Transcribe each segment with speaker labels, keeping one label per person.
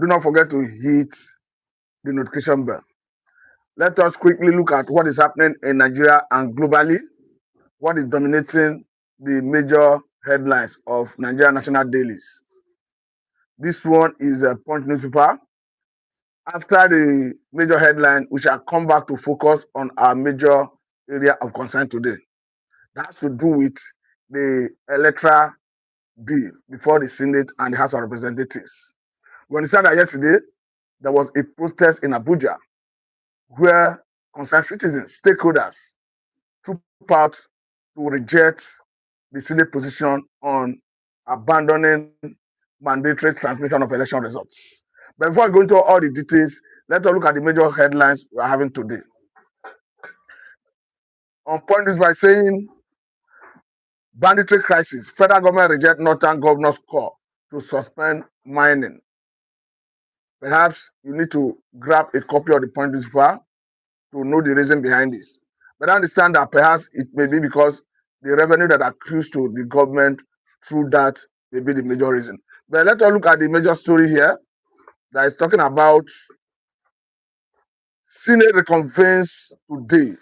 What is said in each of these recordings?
Speaker 1: do not forget to hit the notification bell. Let us quickly look at what is happening in Nigeria and globally, what is dominating the major headlines of Nigeria national dailies. This one is a Punch newspaper. After the major headline, we shall come back to focus on our major area of concern today. That has to do with the electoral bill before the Senate and the House of Representatives. We understand that yesterday there was a protest in Abuja where concerned citizens, stakeholders, trooped out to reject the Senate position on abandoning mandatory transmission of election results. But before I go into all the details, let's look at the major headlines we are having today. On point is by saying, banditry crisis, federal government reject Northern governor's call to suspend mining. Perhaps you need to grab a copy of the point newspaper to know the reason behind this. But I understand that perhaps it may be because the revenue that accrues to the government through that may be the major reason. But let's look at the major story here that is talking about Senate reconvenes today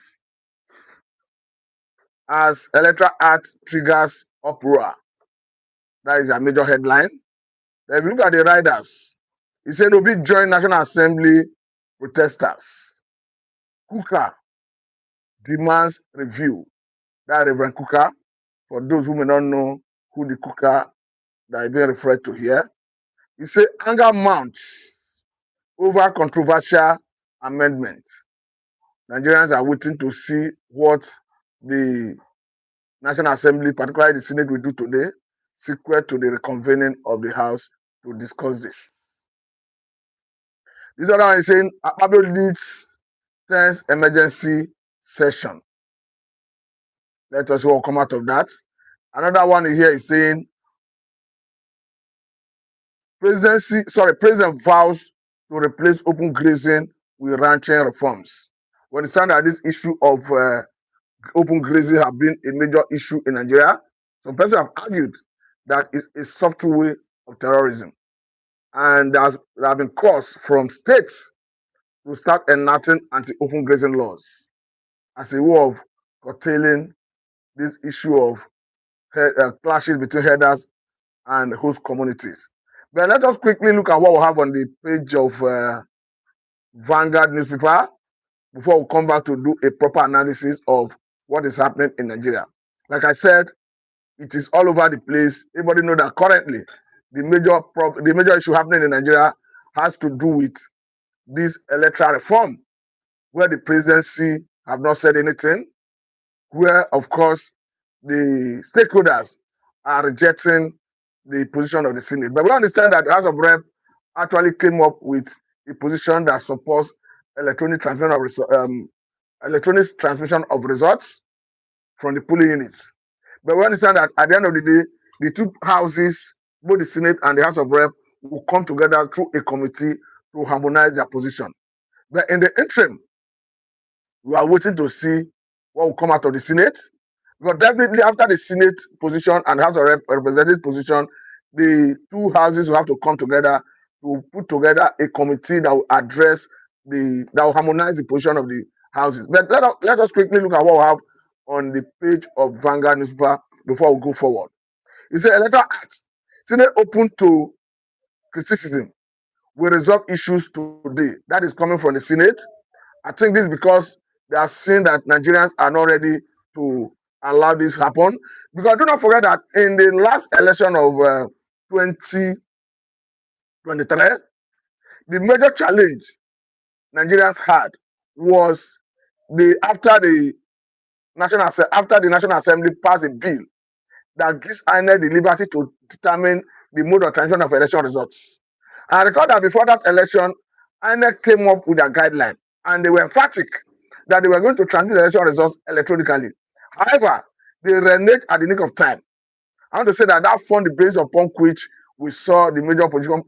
Speaker 1: as Electoral Act triggers uproar. That is a major headline. Then if you look at the riders, it said Obi join National Assembly protesters. Kuka demands review. That Reverend Kuka, for those who may not know who the Kuka that is being referred to here, he said anger mounts over controversial amendments. Nigerians are waiting to see what the National Assembly, particularly the Senate, will do today, sequel to the reconvening of the House to discuss this. This other one is saying Akpabio leads 10th emergency session. Let us see what will come out of that. Another one here is saying President vows to replace open grazing with ranching reforms. We understand that this issue of open grazing have been a major issue in Nigeria. Some persons have argued that it's a subtle way of terrorism. And there have been calls from states to start enacting anti-open grazing laws as a way of curtailing this issue of clashes between herders and host communities. But let us quickly look at what we have on the page of Vanguard newspaper before we come back to do a proper analysis of what is happening in Nigeria. Like I said, it is all over the place. Everybody know that currently the major issue happening in Nigeria has to do with this electoral reform, where the presidency have not said anything, where, of course, the stakeholders are rejecting the position of the Senate. But we understand that the House of Rep actually came up with a position that supports electronic transmission of results from the polling units. But we understand that at the end of the day, the two houses, both the Senate and the House of Rep, will come together through a committee to harmonize their position. But in the interim, we are waiting to see what will come out of the Senate. Because definitely after the Senate position and House of Representatives position, the two houses will have to come together to put together a committee that will address that will harmonize the position of the houses. But let us quickly look at what we have on the page of Vanguard newspaper before we go forward. It says Electoral Act, Senate open to criticism, will resolve issues today. That is coming from the Senate. I think this is because they are seeing that Nigerians are not ready to allow this happen. Because do not forget that in the last election of 2023, the major challenge Nigerians had was after the National Assembly passed a bill that gives INEC the liberty to determine the mode of transmission of election results. I recall that before that election, INEC came up with a guideline, and they were emphatic that they were going to transmit election results electronically. However, they reneged at the nick of time. I want to say that formed the base upon which we saw the major opposition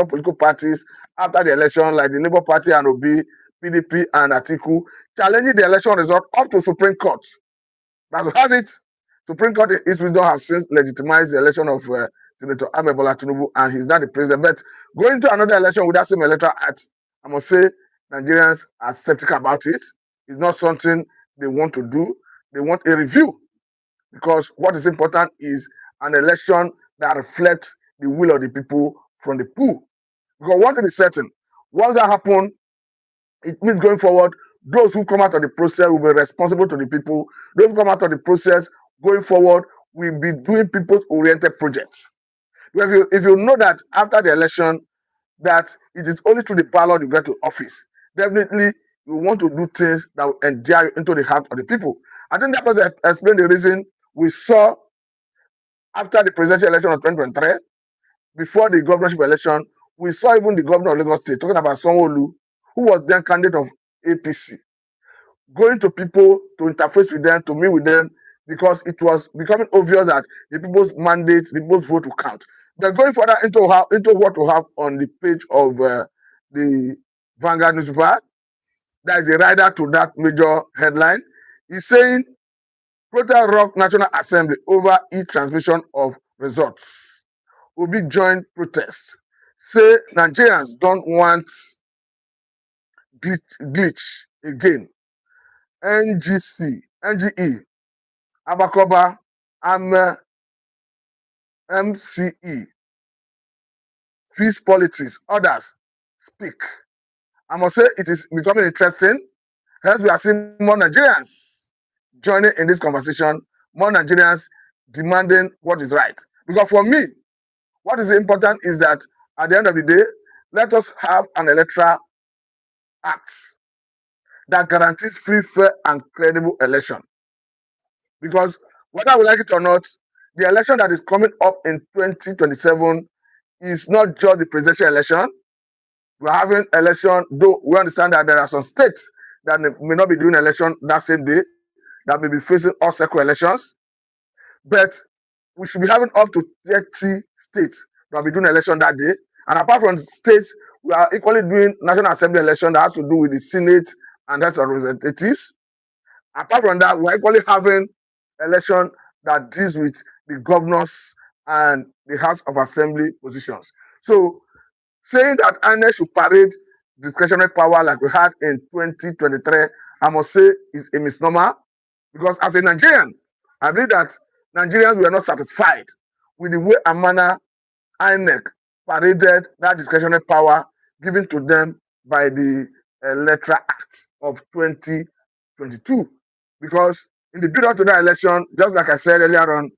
Speaker 1: political parties after the election, like the Labour Party and Obi, PDP and Atiku, challenging the election result up to Supreme Court. That's how it. Supreme Court in its wisdom have since legitimized the election of Senator Ahmed Bola Tinubu, and he's not the president. But going to another election with that same electoral act, I must say Nigerians are skeptical about it. It's not something they want to do. They want a review, because what is important is an election that reflects the will of the people from the pool. Because one thing is certain, once that happens, it means going forward, those who come out of the process will be responsible to the people. Those who come out of the process going forward will be doing people's oriented projects. If you know that after the election, that it is only through the ballot you get to office, definitely you want to do things that will endear you into the heart of the people. I think that was explain the reason we saw after the presidential election of 2023, before the governorship election, we saw even the governor of Lagos State talking about Sanwo-Olu, who was then candidate of APC, going to people to interface with them, to meet with them, because it was becoming obvious that the people's mandate, the people's vote will count. But going further into what we have on the page of the Vanguard newspaper, that is a rider to that major headline, is saying, Protest rock National Assembly over e-transmission of results. Obi joined protests. Say Nigerians don't want glitch again. NGE, Abakoba, MCE, Fees Politics, others speak. I must say it is becoming interesting. Hence, we are seeing more Nigerians joining in this conversation, more Nigerians demanding what is right. Because for me, what is important is that at the end of the day, let us have an electoral act that guarantees free, fair, and credible election. Because whether we like it or not, the election that is coming up in 2027 is not just the presidential election. We're having election, though we understand that there are some states that may not be doing election that same day, that may be facing all circle elections. But we should be having up to 30 states that will be doing election that day. And apart from the states, we are equally doing National Assembly election that has to do with the Senate and House of Representatives. Apart from that, we're equally having election that deals with the governors and the House of Assembly positions. So saying that INEC should parade discretionary power like we had in 2023, I must say is a misnomer. Because as a Nigerian, I believe that Nigerians were not satisfied with the way and manner INEC paraded that discretionary power given to them by the Electoral Act of 2022. Because in the build-up to that election, just like I said earlier on,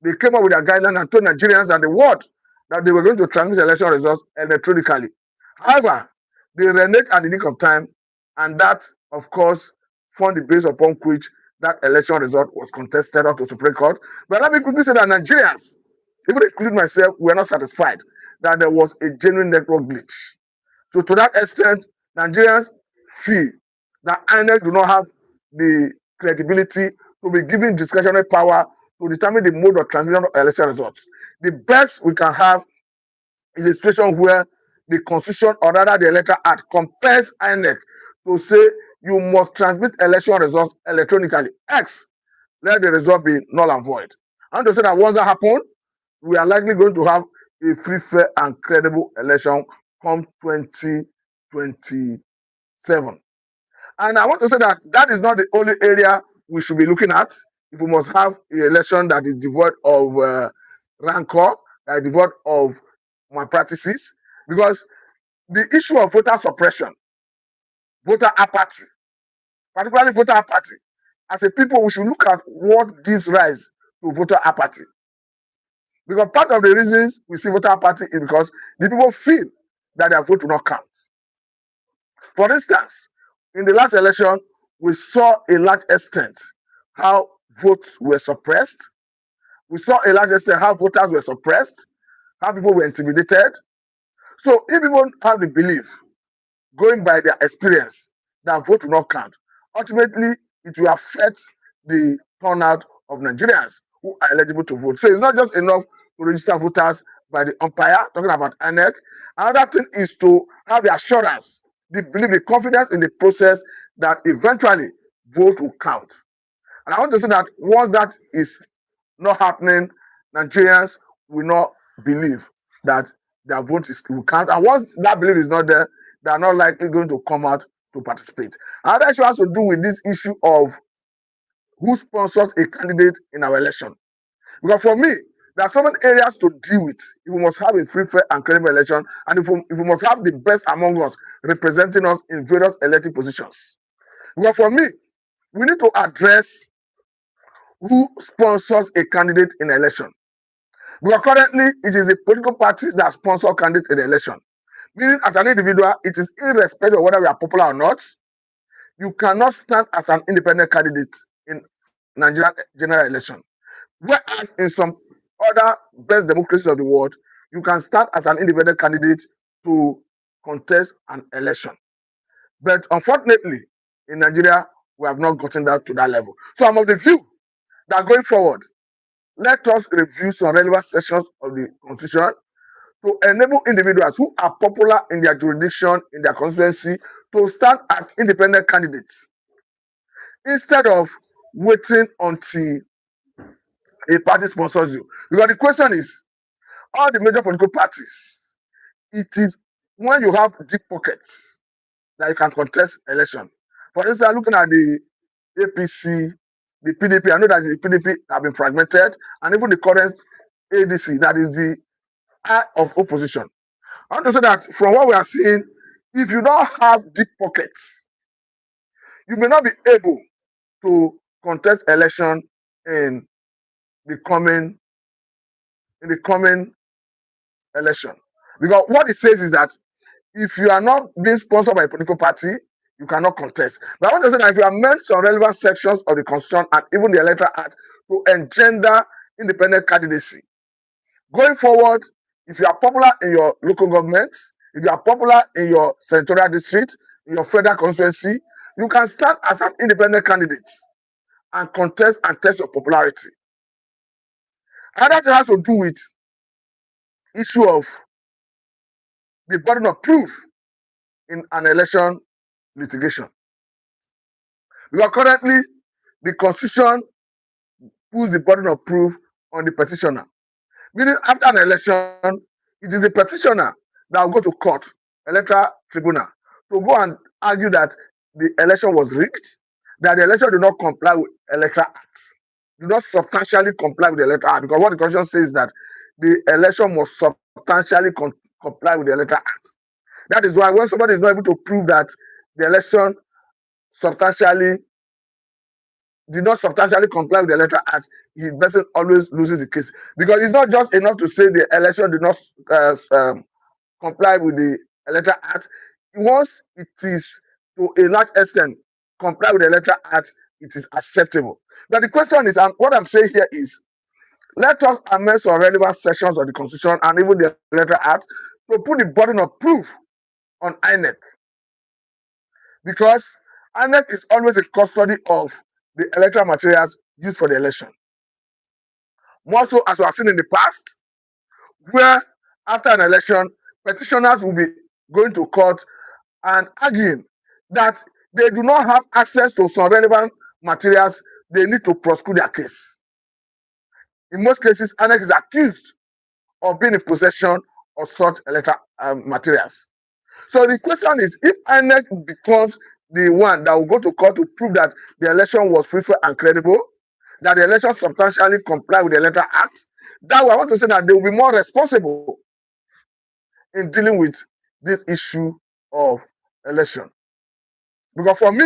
Speaker 1: they came up with a guideline and told Nigerians and the world that they were going to transmit election results electronically. However, they reneged at the nick of time, and that, of course, formed the base upon which that election result was contested up to Supreme Court. But let me quickly say that Nigerians, even including myself, were not satisfied that there was a genuine network glitch. So to that extent, Nigerians feel that INEC do not have the credibility to be given discretionary power to determine the mode of transmission of election results. The best we can have is a situation where the Constitution, or rather the Electoral Act, compels INEC to say you must transmit election results electronically. Let the result be null and void. I want to say that once that happens, we are likely going to have a free, fair, and credible election come 2027. And I want to say that that is not the only area we should be looking at. If we must have an election that is devoid of rancor, that is devoid of malpractices, because the issue of voter suppression, voter apathy, particularly voter apathy, as a people, we should look at what gives rise to voter apathy. Because part of the reasons we see voter apathy is because the people feel that their vote will not count. For instance, in the last election, we saw a large extent how votes were suppressed. We saw a large extent how voters were suppressed, how people were intimidated. So if people have the belief, going by their experience, that vote will not count, ultimately it will affect the turnout of Nigerians who are eligible to vote. So it's not just enough to register voters by the umpire, talking about INEC. Another thing is to have the assurance, the belief, the confidence in the process that eventually vote will count. And I want to say that once that is not happening, Nigerians will not believe that their vote will count. And once that belief is not there, they are not likely going to come out to participate. Another issue has to do with this issue of who sponsors a candidate in our election. Because for me, there are so many areas to deal with. If we must have a free, fair, and credible election, and if we must have the best among us representing us in various elected positions. Because for me, we need to address who sponsors a candidate in an election. Because currently, it is the political parties that sponsor candidates in the election. Meaning, as an individual, it is irrespective of whether we are popular or not. You cannot stand as an independent candidate in Nigerian general election. Whereas in some other best democracies of the world, you can stand as an independent candidate to contest an election. But unfortunately, in Nigeria, we have not gotten that to that level. So I'm of the view that going forward, let us review some relevant sections of the Constitution to enable individuals who are popular in their jurisdiction, in their constituency, to stand as independent candidates instead of waiting until a party sponsors you. Because the question is, all the major political parties, it is when you have deep pockets that you can contest election. For instance, looking at the APC, the PDP, I know that the PDP have been fragmented, and even the current ADC, that is the eye of opposition. I want to say that from what we are seeing, if you don't have deep pockets, you may not be able to contest election in the coming election. Because what it says is that if you are not being sponsored by a political party, you cannot contest. But I want to say that if you amend some relevant sections of the Constitution and even the Electoral Act to engender independent candidacy, going forward, if you are popular in your local government, if you are popular in your senatorial district, in your federal constituency, you can stand as an independent candidate and contest and test your popularity. And that has to do with issue of the burden of proof in an election litigation. Because currently, the Constitution puts the burden of proof on the petitioner. Meaning, after an election, it is the petitioner that will go to court, electoral tribunal, to go and argue that the election was rigged, that the election did not comply with electoral acts, did not substantially comply with the electoral act. Because what the Constitution says is that the election must substantially comply with the electoral act. That is why when somebody is not able to prove that the election did not substantially comply with the electoral act, the person always loses the case. Because it's not just enough to say the election did not comply with the electoral act. Once it is to a large extent comply with the electoral act, it is acceptable. But the question is, and what I'm saying here is, let us amend some relevant sections of the Constitution and even the electoral act to put the burden of proof on INEC. Because INEC is always in custody of the electoral materials used for the election. More so as we have seen in the past, where after an election, petitioners will be going to court and arguing that they do not have access to some relevant materials they need to prosecute their case. In most cases, INEC is accused of being in possession of such electoral materials. So the question is, if INEC becomes the one that will go to court to prove that the election was free, fair, and credible, that the election substantially complied with the Electoral Act, that I want to say that they will be more responsible in dealing with this issue of election. Because for me,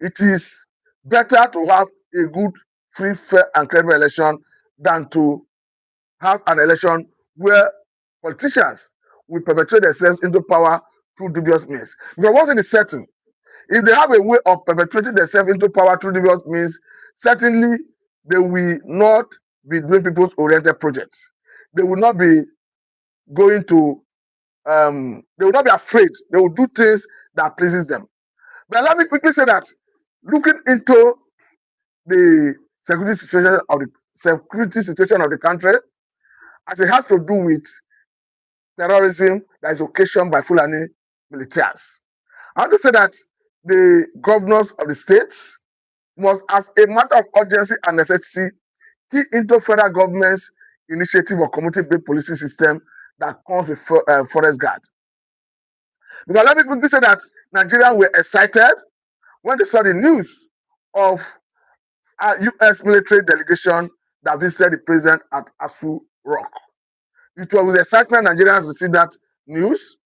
Speaker 1: it is better to have a good, free, fair, and credible election than to have an election where politicians will perpetuate themselves into power through dubious means. Because once it is certain, if they have a way of perpetuating themselves into power through dubious means, certainly they will not be doing people's oriented projects. They will not be going to, they will not be afraid. They will do things that pleases them. But let me quickly say that looking into the security situation of the country, as it has to do with terrorism that is occasioned by Fulani militias, I want to say that the governors of the states must, as a matter of urgency and necessity, key into federal government's initiative or community-based policing system that comes with forest guard. Because let me quickly say that Nigerians were excited when they saw the news of a U.S. military delegation that visited the president at Asu Rock. It was with excitement Nigerians received that news,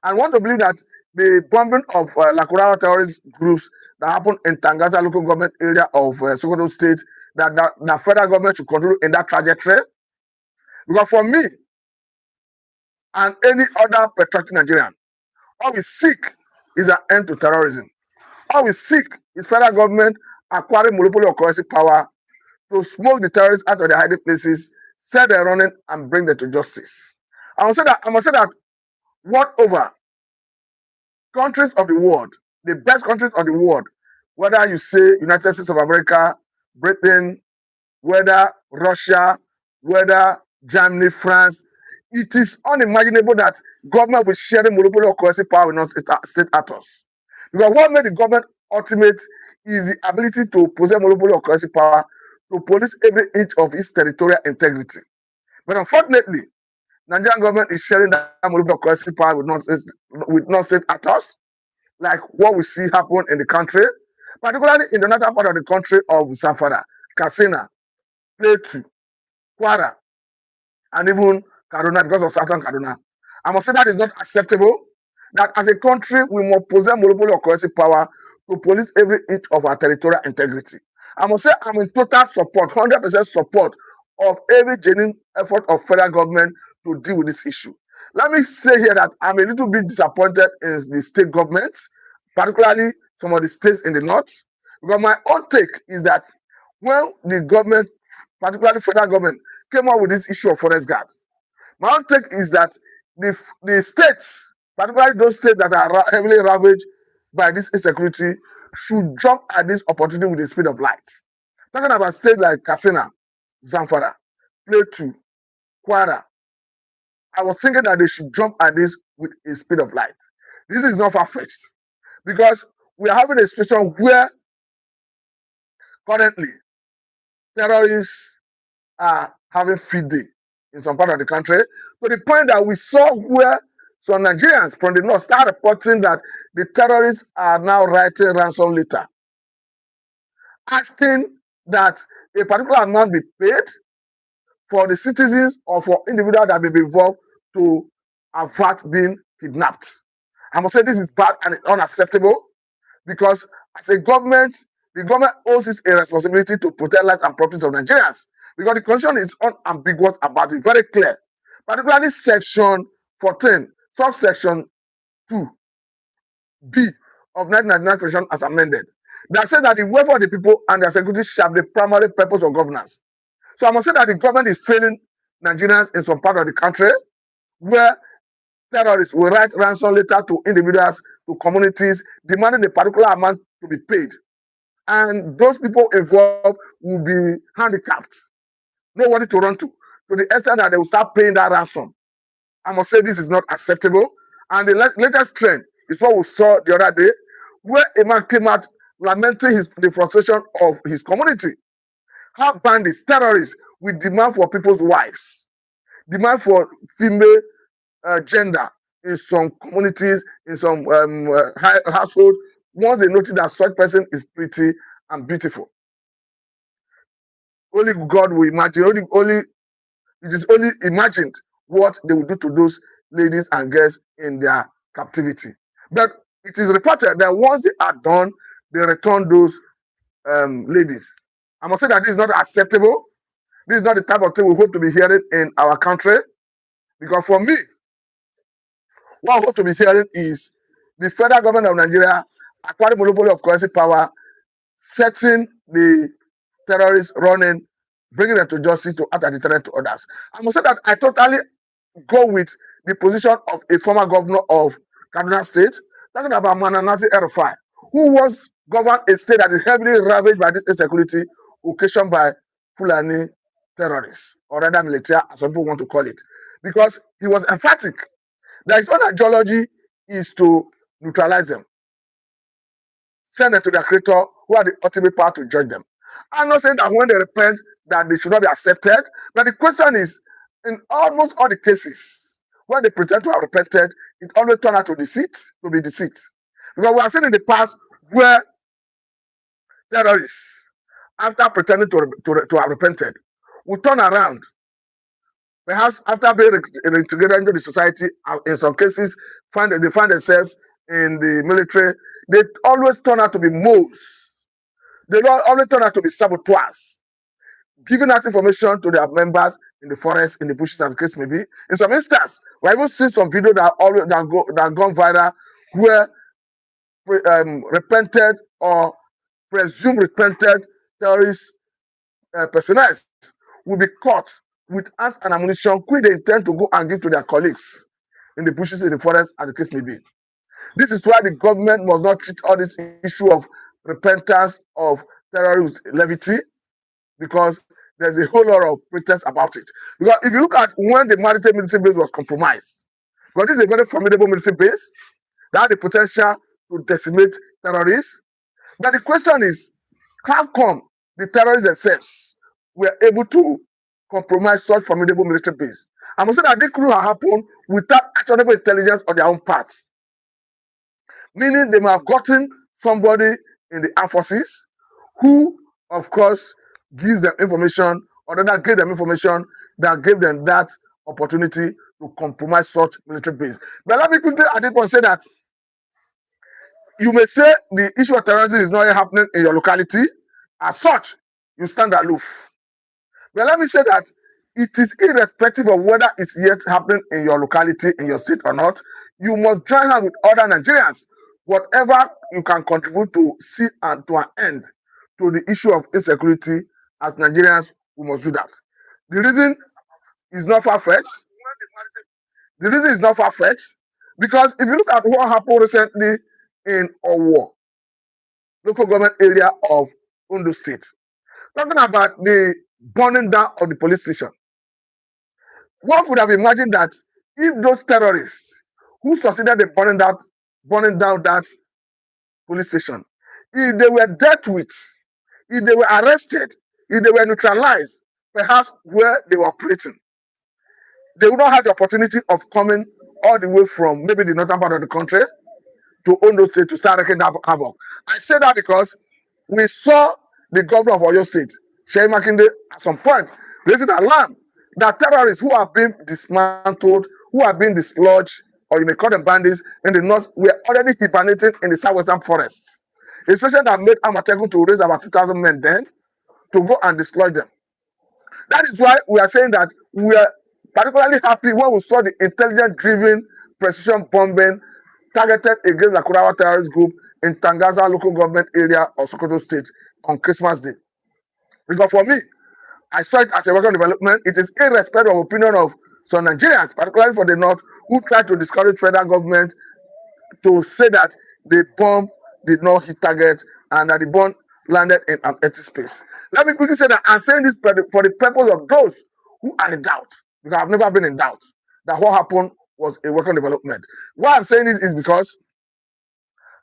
Speaker 1: and want to believe that the bombing of Lakurawa terrorist groups that happened in Tangaza local government area of Sokoto State, that the federal government should continue in that trajectory. Because for me and any other patriotic Nigerian, all we seek is an end to terrorism. All we seek is federal government acquiring monopoly of currency power to smoke the terrorists out of their hiding places, set them running, and bring them to justice. I must say that world over, countries of the world, the best countries of the world, whether you say United States of America, Britain, whether Russia, whether Germany, France, it is unimaginable that government will share the monopoly of currency power with non-state actors. Because what made the government ultimate is the ability to possess monopoly of currency power to police every inch of its territorial integrity. But unfortunately, Nigerian government is sharing that monopoly of currency power with non-state actors, like what we see happen in the country, particularly in the northern part of the country of Zamfara, Katsina, Plateau, Kwara, and even Kaduna, because of Southern Kaduna. I must say that is not acceptable. That as a country, we must possess monopoly of currency power to police every inch of our territorial integrity. I must say I'm in total support, 100% support of every genuine effort of federal government to deal with this issue. Let me say here that I'm a little bit disappointed in the state governments, particularly some of the states in the north, because my own take is that when the government, particularly federal government, came up with this issue of forest guards, my own take is that the states, particularly those states that are heavily ravaged by this insecurity, should jump at this opportunity with the speed of light. Talking about states like Katsina, Zamfara, Plateau, Kwara, I was thinking that they should jump at this with a speed of light. This is not far-fetched because we are having a situation where currently terrorists are having field day in some part of the country, to the point that we saw where some Nigerians from the north start reporting that the terrorists are now writing ransom letter, asking that a particular amount be paid for the citizens or for individuals that may be involved to avert being kidnapped. I must say this is bad and unacceptable because as a government, the government owes it a responsibility to protect lives and properties of Nigerians because the constitution is unambiguous about it, very clear. Particularly section 14, subsection 2B of 1999 constitution as amended, that says that the welfare of the people and their security shall be the primary purpose of governance. So I must say that the government is failing Nigerians in some part of the country where terrorists will write ransom letter to individuals, to communities, demanding a particular amount to be paid. And those people involved will be handicapped, nobody to run to the extent that they will start paying that ransom. I must say this is not acceptable. And the latest trend is what we saw the other day, where a man came out lamenting the frustration of his community. How bandits, terrorists, will demand for people's wives, demand for female gender in some communities, in some household, once they notice that such person is pretty and beautiful. Only God will imagine, it is only imagined what they will do to those ladies and girls in their captivity. But it is reported that once they are done, they return those ladies. I must say that this is not acceptable. This is not the type of thing we hope to be hearing in our country. Because for me, what I hope to be hearing is the federal government of Nigeria acquiring monopoly of currency power, setting the terrorists running, bringing them to justice to act as a deterrent to others. I must say that I totally go with the position of a former governor of Kaduna State, talking about Mananasi Erufai, who was governed a state that is heavily ravaged by this insecurity occasioned by Fulani terrorists, or rather military, as some people want to call it, because he was emphatic that his own ideology is to neutralize them, send them to their creator, who had the ultimate power to judge them. I'm not saying that when they repent that they should not be accepted, but the question is, in almost all the cases when they pretend to have repented, it always turns out to be deceit. Because we have seen in the past where terrorists, after pretending to have repented, will turn around. Perhaps after being reintegrated into the society, in some cases, they find themselves in the military. They always turn out to be moles. They always turn out to be saboteurs, giving out information to their members in the forest, in the bushes, as the case may be. In some instances, we have even seen some video that have gone viral where repented or presumed repented terrorist personnel will be caught with arms and ammunition, which they intend to go and give to their colleagues in the bushes, in the forest, as the case may be. This is why the government must not treat all this issue of repentance of terrorist levity, because there's a whole lot of pretense about it. Because if you look at when the maritime military base was compromised, because this is a very formidable military base that had the potential to decimate terrorists, but the question is, how come the terrorists themselves were able to compromise such formidable military base? I must say that this could have happened without actionable intelligence on their own part. Meaning they may have gotten somebody in the armed forces who, of course, gives them information, or that gave them information that gave them that opportunity to compromise such military base. But let me quickly at this point say that you may say the issue of terrorism is not yet happening in your locality. As such, you stand aloof. But let me say that it is irrespective of whether it's yet happening in your locality, in your state or not. You must join hands with other Nigerians. Whatever you can contribute to see and to an end to the issue of insecurity, as Nigerians, we must do that. The reason is not far-fetched. The reason is not far-fetched because if you look at what happened recently in Owo, local government area of Ondo State, talking about the burning down of the police station, one could have imagined that if those terrorists who succeeded in burning down that police station, if they were dealt with, if they were arrested, if they were neutralized, perhaps where they were operating, they would not have the opportunity of coming all the way from maybe the northern part of the country to Ondo State to start wreaking havoc. I say that because we saw the governor of Oyo State, Seyi Makinde, at some point raising alarm that terrorists who are being dismantled, who are being dislodged, or you may call them bandits, in the north, were already hibernating in the southwestern forests. A situation that made Amateku to raise about 2,000 men then to go and dislodge them. That is why we are saying that we are particularly happy when we saw the intelligence-driven precision bombing targeted against the Kurawa terrorist group in Tangaza local government area of Sokoto State on Christmas Day. Because for me, I saw it as a welcome development. It is irrespective of opinion of some Nigerians, particularly for the North, who try to discourage federal government to say that the bomb did not hit target and that the bomb landed in an empty space. Let me quickly say that I'm saying this for the purpose of those who are in doubt, because I've never been in doubt that what happened was a welcome development. Why I'm saying this is because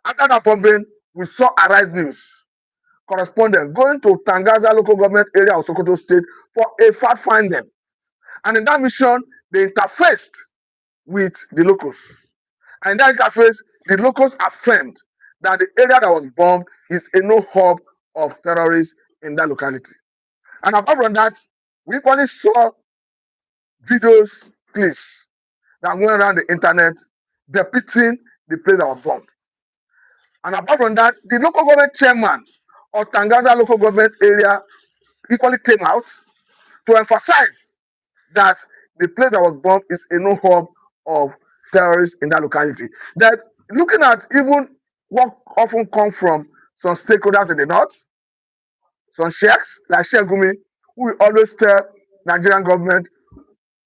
Speaker 1: after that bombing, we saw Arise News correspondent going to Tangaza local government area of Sokoto State for a fact finding. And in that mission, they interfaced with the locals. And in that interface, the locals affirmed that the area that was bombed is a no hub of terrorists in that locality. And apart from that, we equally saw videos, clips that went around the internet depicting the place that was bombed. And apart from that, the local government chairman of Tangaza local government area equally came out to emphasize that the place that was bombed is a no hub of terrorists in that locality. That looking at even what often comes from some stakeholders in the north, some sheikhs like Sheikh Gumi, who will always tell Nigerian government,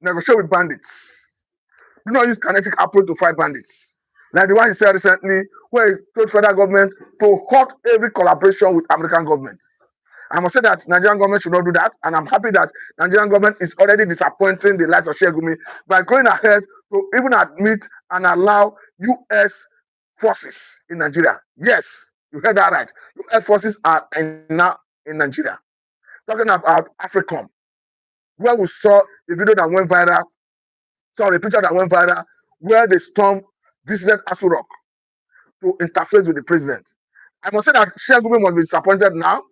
Speaker 1: negotiate with bandits. Do not use kinetic approach to fight bandits. Like the one he said recently, where he told federal government to halt every collaboration with American government. I must say that Nigerian government should not do that, and I'm happy that Nigerian government is already disappointing the likes of Sheikh Gumi by going ahead to even admit and allow U.S. forces in Nigeria. Yes, you heard that right. U.S. forces are now in Nigeria. Talking about AFRICOM, where we saw a video that went viral, a picture that went viral, where the storm visited Aso Rock to interface with the president. I must say that Sheikh Gumi must be disappointed now,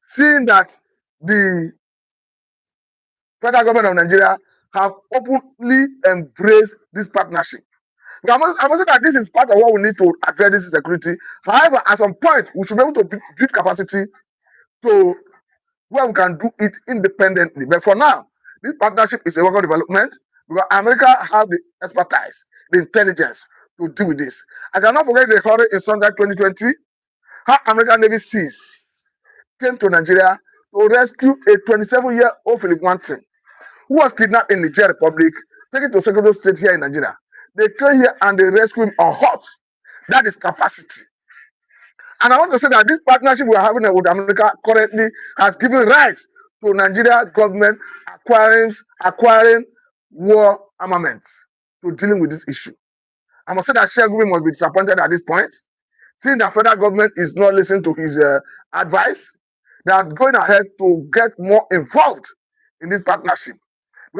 Speaker 1: seeing that the federal government of Nigeria have openly embraced this partnership. I must say that this is part of what we need to address this insecurity. However, at some point, we should be able to build capacity to where we can do it independently. But for now, this partnership is a work of development because America have the expertise, the intelligence to deal with this. I cannot forget the hurricane in Sunday 2020, how American Navy Seas came to Nigeria to rescue a 27-year-old Philip Wanton, who was kidnapped in Niger Republic, taken to Sokoto State here in Nigeria. They came here and they rescued him on hot. That is capacity. And I want to say that this partnership we are having with America currently has given rise to Nigeria government acquiring war armaments to dealing with this issue. I must say that Sheikh Gumi must be disappointed at this point, seeing that federal government is not listening to his advice. They are going ahead to get more involved in this partnership.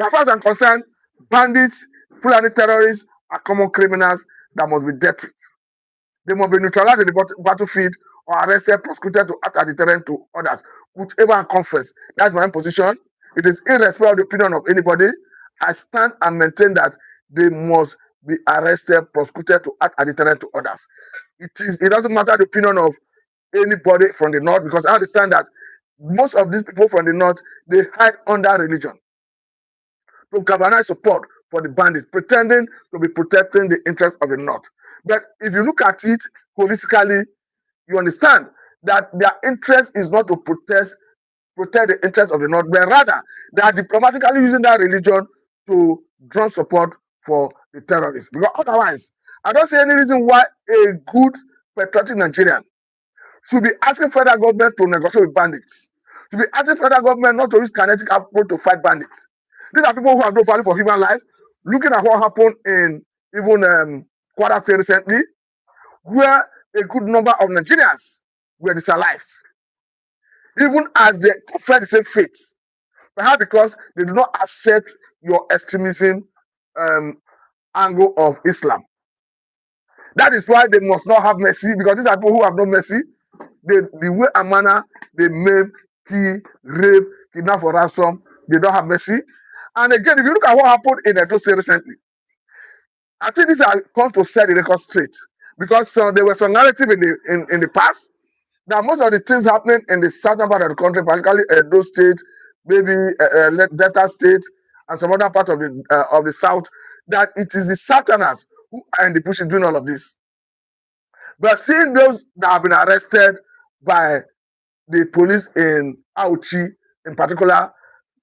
Speaker 1: As far as I'm concerned, bandits, Fulani terrorists are common criminals that must be dealt with. They must be neutralized in the battlefield or arrested, prosecuted to act as deterrent to others, whichever comes first. That's my own position. It is irrespective of the opinion of anybody. I stand and maintain that they must be arrested, prosecuted to act as deterrent to others. It doesn't matter the opinion of anybody from the north, because I understand that most of these people from the north, they hide under religion to galvanize support for the bandits, pretending to be protecting the interests of the north. But if you look at it holistically, you understand that their interest is not to protect the interests of the north, but rather they are diplomatically using that religion to draw support for the terrorists. Because otherwise, I don't see any reason why a good patriotic Nigerian should be asking federal government to negotiate with bandits, should be asking federal government not to use kinetic approach to fight bandits. These are people who have no value for human life. Looking at what happened in even Kwara State recently, where a good number of Nigerians were disallowed, even as they confess the same fate, perhaps because they do not accept your extremism angle of Islam. That is why they must not have mercy, because these are people who have no mercy. The way and manner they maim, kill, rape, kidnap for ransom, they don't have mercy. And again, if you look at what happened in Edo State recently, I think these are come to set the record straight, because there was some narrative in the past that most of the things happening in the southern part of the country, particularly Edo State, maybe Delta State, and some other part of the south, that it is the southerners who are in the bush doing all of this. But seeing those that have been arrested by the police in Auchi, in particular,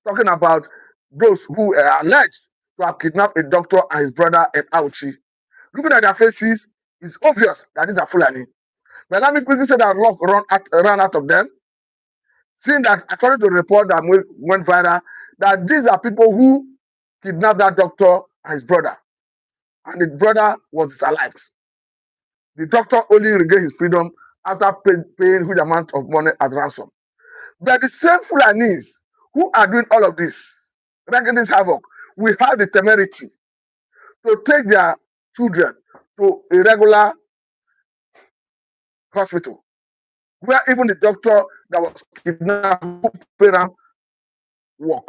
Speaker 1: talking about those who are alleged to have kidnapped a doctor and his brother in Auchi, looking at their faces, it's obvious that these are Fulani. But let me quickly say that luck ran out of them, seeing that according to the report that went viral, that these are people who kidnapped that doctor and his brother, and the brother was disallowed. The doctor only regained his freedom after paying huge amount of money as ransom. But the same Fulanis who are doing all of this, wreaking this havoc, will have the temerity to take their children to a regular hospital, where even the doctor that was kidnapped paid them work.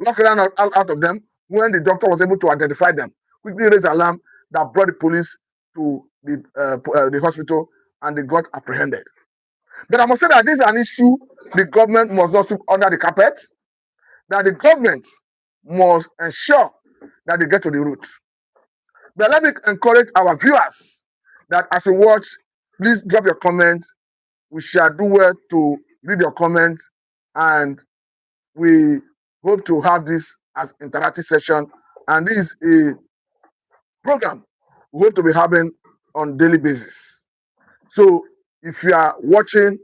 Speaker 1: Lock ran out of them when the doctor was able to identify them, quickly raised alarm that brought the police to the hospital, and they got apprehended. But I must say that this is an issue the government must not sweep under the carpet, that the government must ensure that they get to the root. But let me encourage our viewers that as you watch, please drop your comments. We shall do well to read your comments, and we hope to have this as interactive session. And this is a program we hope to be having on daily basis. So if you are watching,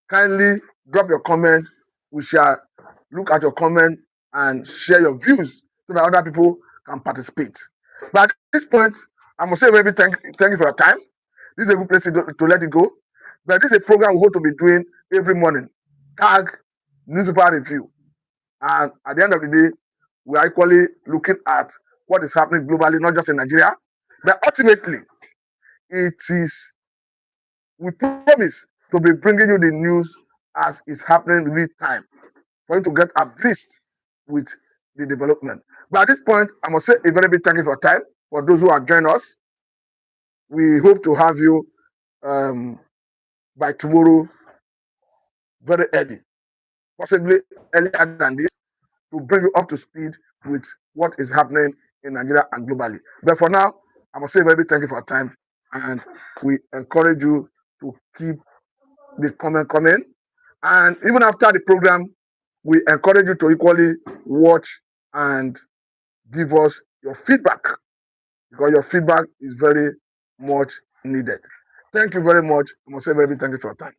Speaker 1: kindly drop your comment. We shall look at your comment and share your views so that other people can participate. But at this point, I must say maybe thank you for your time. This is a good place to let it go. But this is a program we hope to be doing every morning tag newspaper review. And at the end of the day, we are equally looking at what is happening globally, not just in Nigeria. But ultimately, it is, we promise to be bringing you the news as it's happening real time for you to get abreast with the development. But at this point, I must say a very big thank you for your time. For those who are joining us, we hope to have you by tomorrow very early, possibly earlier than this, to bring you up to speed with what is happening in Nigeria and globally. But for now, I must say a very big thank you for your time, and we encourage you to keep the comment coming. And even after the program, we encourage you to equally watch and give us your feedback, because your feedback is very much needed. Thank you very much. I must say very big thank you for your time.